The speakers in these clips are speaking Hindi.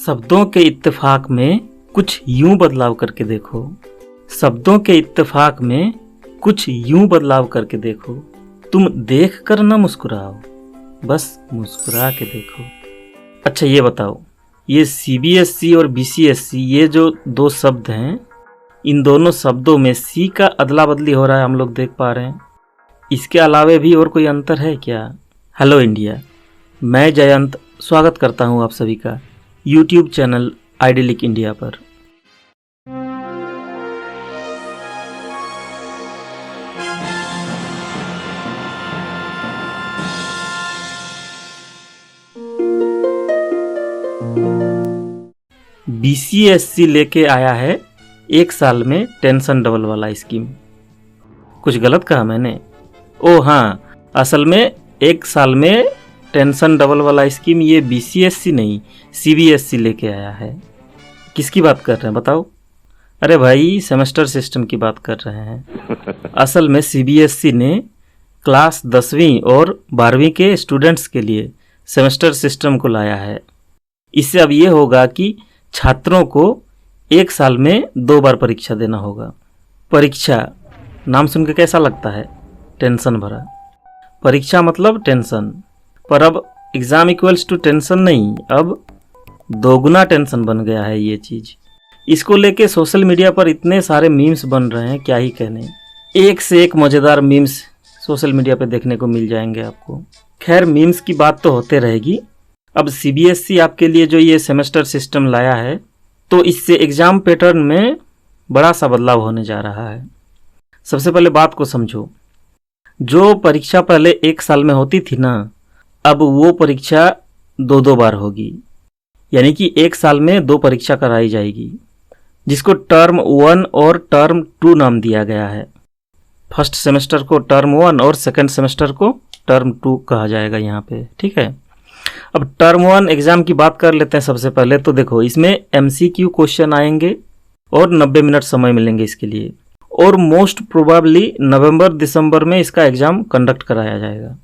शब्दों के इत्तेफाक में कुछ यूं बदलाव करके देखो। शब्दों के इत्तेफाक में कुछ यूं बदलाव करके देखो। तुम देख कर न मुस्कुराओ, बस मुस्कुरा के देखो। अच्छा ये बताओ, ये सीबीएसई और बीसीएसई ये जो दो शब्द हैं, इन दोनों शब्दों में सी का अदला बदली हो रहा है, हम लोग देख पा रहे हैं। इसके अलावे भी और कोई अंतर है क्या? हेलो इंडिया, मैं जयंत स्वागत करता हूं आप सभी का यूट्यूब चैनल आइडियलिक इंडिया पर। बीसीएसई लेके आया है एक साल में टेंशन डबल वाला स्कीम। कुछ गलत कहा मैंने? ओ हाँ, असल में एक साल में टेंशन डबल वाला स्कीम ये बीसीएसई नहीं सीबीएसई लेके आया है। किसकी बात कर रहे हैं बताओ? अरे भाई, सेमेस्टर सिस्टम की बात कर रहे हैं। असल में सीबीएसई ने क्लास 10वीं और 12वीं के स्टूडेंट्स के लिए सेमेस्टर सिस्टम को लाया है। इससे अब ये होगा कि छात्रों को एक साल में 2 बार परीक्षा देना होगा। परीक्षा नाम सुन के कैसा लगता है? टेंशन भरा। परीक्षा मतलब टेंशन, पर अब एग्ज़ाम इक्वल्स टू टेंशन नहीं, अब दोगुना टेंशन बन गया है ये चीज़। इसको लेके सोशल मीडिया पर इतने सारे मीम्स बन रहे हैं, क्या ही कहने। एक से एक मज़ेदार मीम्स सोशल मीडिया पे देखने को मिल जाएंगे आपको। खैर, मीम्स की बात तो होते रहेगी। अब सीबीएसई आपके लिए जो ये सेमेस्टर सिस्टम लाया है, तो इससे एग्ज़ाम पैटर्न में बड़ा सा बदलाव होने जा रहा है। सबसे पहले बात को समझो। जो परीक्षा पहले एक साल में होती थी ना, अब वो परीक्षा 2 बार होगी। यानी कि एक साल में 2 परीक्षा कराई जाएगी, जिसको टर्म 1 और टर्म 2 नाम दिया गया है। फर्स्ट सेमेस्टर को टर्म 1 और सेकंड सेमेस्टर को टर्म 2 कहा जाएगा यहाँ पे, ठीक है। अब टर्म 1 एग्ज़ाम की बात कर लेते हैं। सबसे पहले तो देखो, इसमें एमसीक्यू क्वेश्चन आएंगे और 90 मिनट समय मिलेंगे इसके लिए, और मोस्ट प्रोबेबली नवंबर दिसंबर में इसका एग्ज़ाम कंडक्ट कराया जाएगा।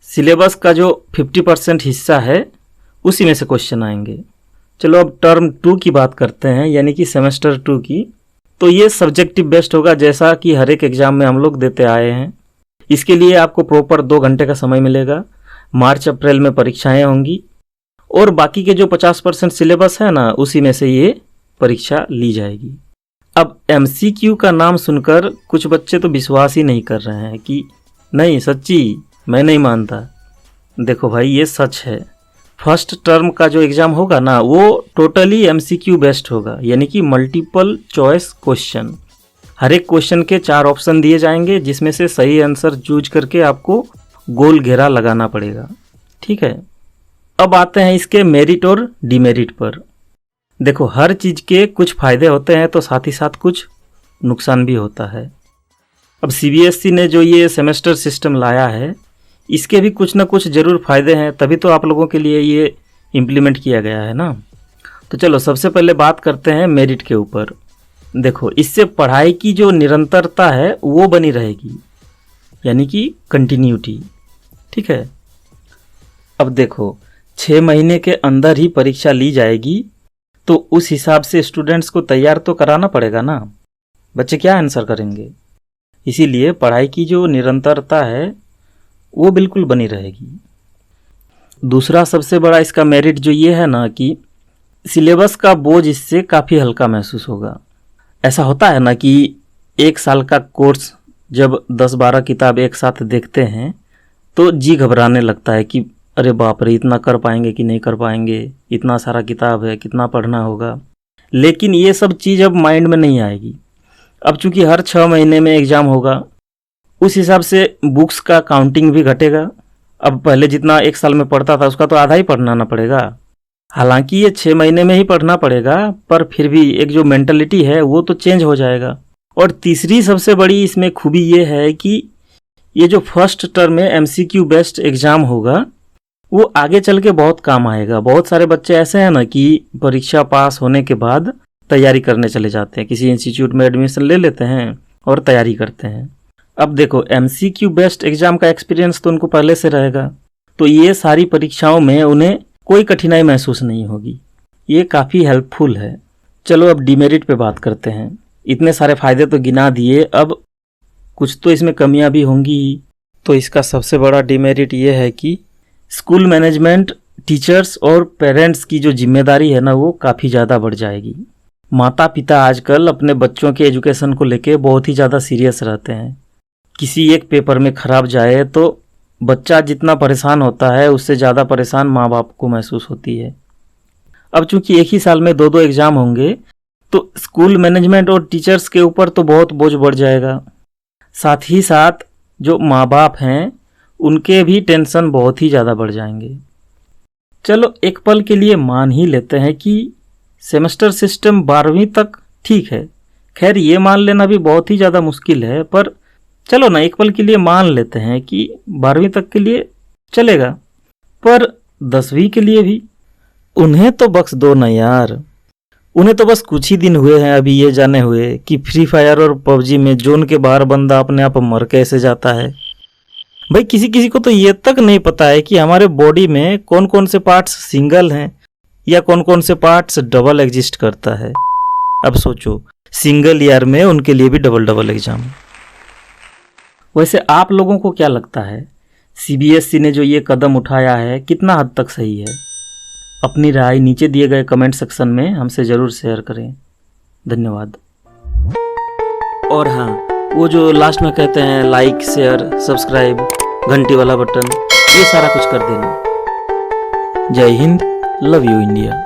सिलेबस का जो 50% हिस्सा है उसी में से क्वेश्चन आएंगे। चलो अब टर्म 2 की बात करते हैं, यानी कि सेमेस्टर 2 की। तो ये सब्जेक्टिव बेस्ड होगा, जैसा कि हर एक एग्ज़ाम में हम लोग देते आए हैं। इसके लिए आपको प्रॉपर 2 घंटे का समय मिलेगा। मार्च अप्रैल में परीक्षाएं होंगी, और बाकी के जो 50% सिलेबस है ना, उसी में से ये परीक्षा ली जाएगी। अब एमसीक्यू का नाम सुनकर कुछ बच्चे तो विश्वास ही नहीं कर रहे हैं कि नहीं, सच्ची मैं नहीं मानता। देखो भाई, ये सच है। फर्स्ट टर्म का जो एग्ज़ाम होगा ना, वो टोटली एमसीक्यू बेस्ड होगा, यानी कि मल्टीपल चॉइस क्वेश्चन। हर एक क्वेश्चन के 4 ऑप्शन दिए जाएंगे, जिसमें से सही आंसर चूज करके आपको गोल घेरा लगाना पड़ेगा, ठीक है। अब आते हैं इसके मेरिट और डिमेरिट पर। देखो, हर चीज़ के कुछ फ़ायदे होते हैं तो साथ ही साथ कुछ नुकसान भी होता है। अब सीबीएसई ने जो ये सेमेस्टर सिस्टम लाया है, इसके भी कुछ ना कुछ ज़रूर फ़ायदे हैं, तभी तो आप लोगों के लिए ये इम्प्लीमेंट किया गया है ना। तो चलो सबसे पहले बात करते हैं मेरिट के ऊपर। देखो, इससे पढ़ाई की जो निरंतरता है वो बनी रहेगी, यानी कि कंटिन्यूटी, ठीक है। अब देखो, 6 महीने के अंदर ही परीक्षा ली जाएगी, तो उस हिसाब से स्टूडेंट्स को तैयार तो कराना पड़ेगा ना। बच्चे क्या आंसर करेंगे? इसीलिए पढ़ाई की जो निरंतरता है वो बिल्कुल बनी रहेगी। दूसरा सबसे बड़ा इसका मेरिट जो ये है ना, कि सिलेबस का बोझ इससे काफ़ी हल्का महसूस होगा। ऐसा होता है ना कि एक साल का कोर्स जब 10-12 किताब एक साथ देखते हैं तो जी घबराने लगता है कि अरे बाप रे, इतना कर पाएंगे कि नहीं कर पाएंगे, इतना सारा किताब है, कितना पढ़ना होगा। लेकिन ये सब चीज़ अब माइंड में नहीं आएगी। अब चूंकि हर 6 महीने में एग्ज़ाम होगा, उस हिसाब से बुक्स का काउंटिंग भी घटेगा। अब पहले जितना एक साल में पढ़ता था उसका तो आधा ही पढ़ना पड़ेगा। हालांकि ये 6 महीने में ही पढ़ना पड़ेगा, पर फिर भी एक जो मेंटलिटी है वो तो चेंज हो जाएगा। और तीसरी सबसे बड़ी इसमें खूबी ये है कि ये जो फर्स्ट टर्म में एमसीक्यू बेस्ड एग्ज़ाम होगा, वो आगे चल के बहुत काम आएगा। बहुत सारे बच्चे ऐसे हैं ना कि परीक्षा पास होने के बाद तैयारी करने चले जाते हैं, किसी इंस्टीट्यूट में एडमिशन ले लेते हैं और तैयारी करते हैं। अब देखो, एमसीक्यू बेस्ड एग्जाम का एक्सपीरियंस तो उनको पहले से रहेगा, तो ये सारी परीक्षाओं में उन्हें कोई कठिनाई महसूस नहीं होगी। ये काफ़ी हेल्पफुल है। चलो अब डिमेरिट पे बात करते हैं। इतने सारे फ़ायदे तो गिना दिए, अब कुछ तो इसमें कमियां भी होंगी। तो इसका सबसे बड़ा डिमेरिट ये है कि स्कूल मैनेजमेंट, टीचर्स और पेरेंट्स की जो जिम्मेदारी है ना, वो काफ़ी ज़्यादा बढ़ जाएगी। माता पिता आजकल अपने बच्चों के एजुकेशन को लेके बहुत ही ज़्यादा सीरियस रहते हैं। किसी एक पेपर में ख़राब जाए तो बच्चा जितना परेशान होता है, उससे ज़्यादा परेशान माँ बाप को महसूस होती है। अब चूंकि एक ही साल में 2-2 एग्ज़ाम होंगे, तो स्कूल मैनेजमेंट और टीचर्स के ऊपर तो बहुत बोझ बढ़ जाएगा। साथ ही साथ जो माँ बाप हैं, उनके भी टेंशन बहुत ही ज़्यादा बढ़ जाएंगे। चलो एक पल के लिए मान ही लेते हैं कि सेमेस्टर सिस्टम 12वीं तक ठीक है। खैर ये मान लेना भी बहुत ही ज़्यादा मुश्किल है, पर चलो ना एक पल के लिए मान लेते हैं कि 12वीं तक के लिए चलेगा, पर 10वीं के लिए भी उन्हें तो बख्श दो ना यार। उन्हें तो बस कुछ ही दिन हुए हैं अभी ये जाने हुए कि फ्री फायर और पबजी में जोन के बाहर बंदा अपने आप मर कैसे जाता है। भाई किसी किसी को तो ये तक नहीं पता है कि हमारे बॉडी में कौन कौन से पार्ट्स सिंगल हैं या कौन कौन से पार्ट्स डबल एग्जिस्ट करता है। अब सोचो, सिंगल ईयर में उनके लिए भी डबल डबल एग्जाम। वैसे आप लोगों को क्या लगता है, सीबीएसई ने जो ये कदम उठाया है कितना हद तक सही है? अपनी राय नीचे दिए गए कमेंट सेक्शन में हमसे ज़रूर शेयर करें। धन्यवाद। और हाँ, वो जो लास्ट में कहते हैं लाइक, शेयर, सब्सक्राइब, घंटी वाला बटन, ये सारा कुछ कर देना। जय हिंद, लव यू इंडिया।